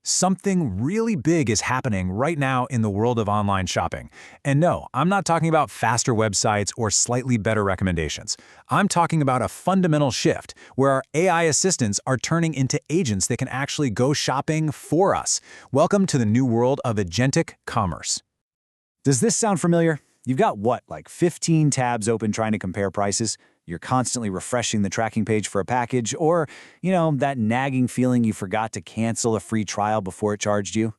Something really big is happening right now in the world of online shopping. And no, I'm not talking about faster websites or slightly better recommendations. I'm talking about a fundamental shift where our AI assistants are turning into agents that can actually go shopping for us. Welcome to the new world of Agentic Commerce. Does this sound familiar? You've got what, like 15 tabs open trying to compare prices? You're constantly refreshing the tracking page for a package, or, that nagging feeling you forgot to cancel a free trial before it charged you?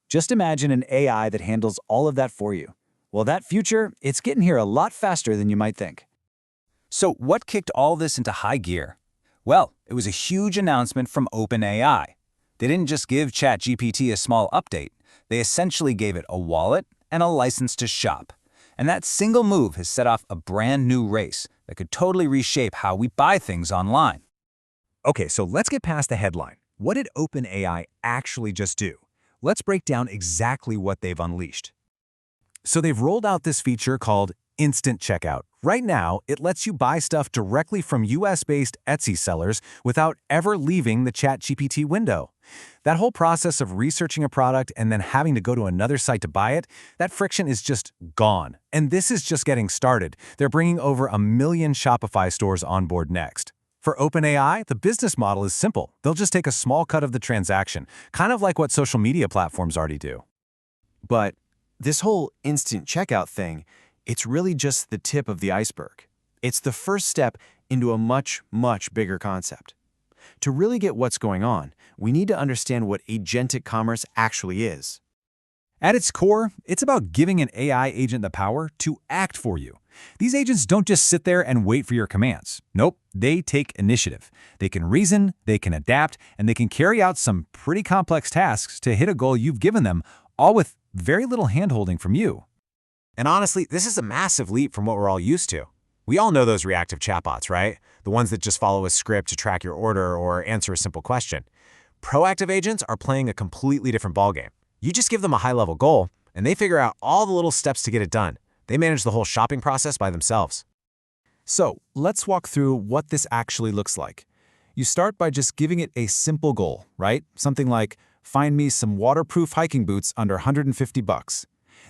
Just imagine an AI that handles all of that for you. Well, that future, it's getting here a lot faster than you might think. So what kicked all this into high gear? Well, it was a huge announcement from OpenAI. They didn't just give ChatGPT a small update. They essentially gave it a wallet and a license to shop. And that single move has set off a brand new race that could totally reshape how we buy things online. Okay, so let's get past the headline. What did OpenAI actually just do? Let's break down exactly what they've unleashed. So they've rolled out this feature called Instant Checkout. Right now, it lets you buy stuff directly from US-based Etsy sellers without ever leaving the ChatGPT window. That whole process of researching a product and then having to go to another site to buy it, that friction is just gone. And this is just getting started. They're bringing over 1 million Shopify stores on board next. For OpenAI, the business model is simple. They'll just take a small cut of the transaction, kind of like what social media platforms already do. But this whole instant checkout thing, it's really just the tip of the iceberg. It's the first step into a much, much bigger concept. To really get what's going on, we need to understand what agentic commerce actually is. At its core, it's about giving an AI agent the power to act for you. These agents don't just sit there and wait for your commands. Nope, they take initiative. They can reason, they can adapt, and they can carry out some pretty complex tasks to hit a goal you've given them, all with very little handholding from you. And honestly, this is a massive leap from what we're all used to. We all know those reactive chatbots, right? The ones that just follow a script to track your order or answer a simple question. Proactive agents are playing a completely different ballgame. You just give them a high-level goal, and they figure out all the little steps to get it done. They manage the whole shopping process by themselves. So, let's walk through what this actually looks like. You start by just giving it a simple goal, right? Something like, find me some waterproof hiking boots under $150.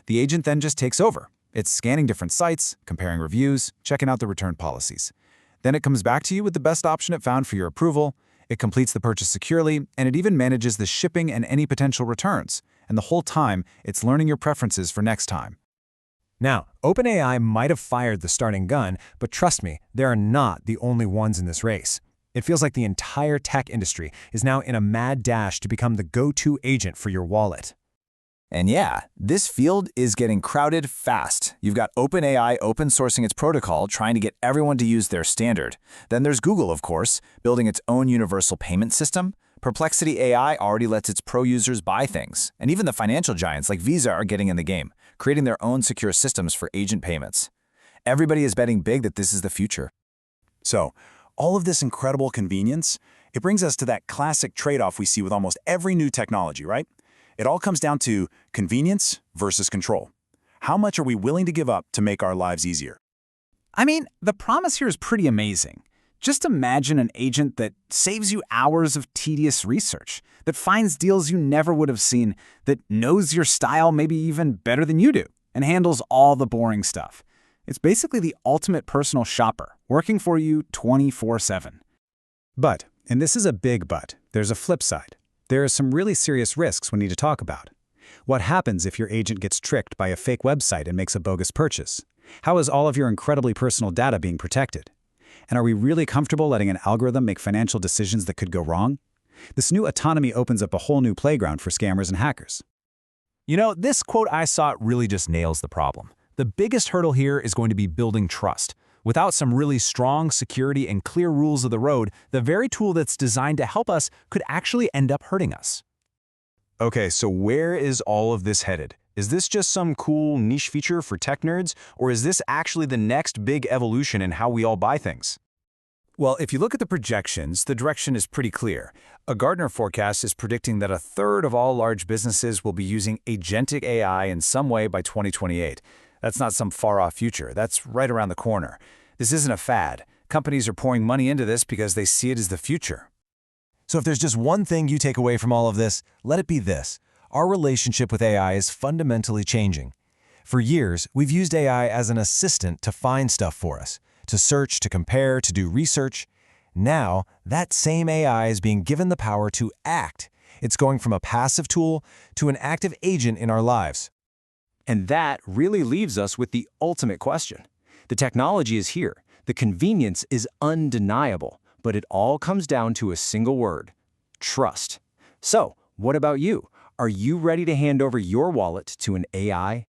The agent then just takes over. It's scanning different sites, comparing reviews, checking out the return policies. Then it comes back to you with the best option it found for your approval. It completes the purchase securely, and it even manages the shipping and any potential returns. And the whole time, it's learning your preferences for next time. Now, OpenAI might have fired the starting gun, but trust me, they are not the only ones in this race. It feels like the entire tech industry is now in a mad dash to become the go-to agent for your wallet. And yeah, this field is getting crowded fast. You've got OpenAI open sourcing its protocol, trying to get everyone to use their standard. Then there's Google, of course, building its own universal payment system. Perplexity AI already lets its pro users buy things. And even the financial giants like Visa are getting in the game, creating their own secure systems for agent payments. Everybody is betting big that this is the future. So, all of this incredible convenience, it brings us to that classic trade-off we see with almost every new technology, right? It all comes down to convenience versus control. How much are we willing to give up to make our lives easier? I mean, the promise here is pretty amazing. Just imagine an agent that saves you hours of tedious research, that finds deals you never would have seen, that knows your style maybe even better than you do, and handles all the boring stuff. It's basically the ultimate personal shopper, working for you 24/7. But, and this is a big but, there's a flip side. There are some really serious risks we need to talk about. What happens if your agent gets tricked by a fake website and makes a bogus purchase? How is all of your incredibly personal data being protected? And are we really comfortable letting an algorithm make financial decisions that could go wrong? This new autonomy opens up a whole new playground for scammers and hackers. You know, this quote I saw really just nails the problem. The biggest hurdle here is going to be building trust. Without some really strong security and clear rules of the road, the very tool that's designed to help us could actually end up hurting us. Okay, so where is all of this headed? Is this just some cool niche feature for tech nerds, or is this actually the next big evolution in how we all buy things? Well, if you look at the projections, the direction is pretty clear. A Gartner forecast is predicting that 1/3 of all large businesses will be using agentic AI in some way by 2028. That's not some far-off future. That's right around the corner. This isn't a fad. Companies are pouring money into this because they see it as the future. So if there's just one thing you take away from all of this, let it be this. Our relationship with AI is fundamentally changing. For years, we've used AI as an assistant to find stuff for us, to search, to compare, to do research. Now, that same AI is being given the power to act. It's going from a passive tool to an active agent in our lives. And that really leaves us with the ultimate question. The technology is here. The convenience is undeniable, but it all comes down to a single word: trust. So, what about you? Are you ready to hand over your wallet to an AI?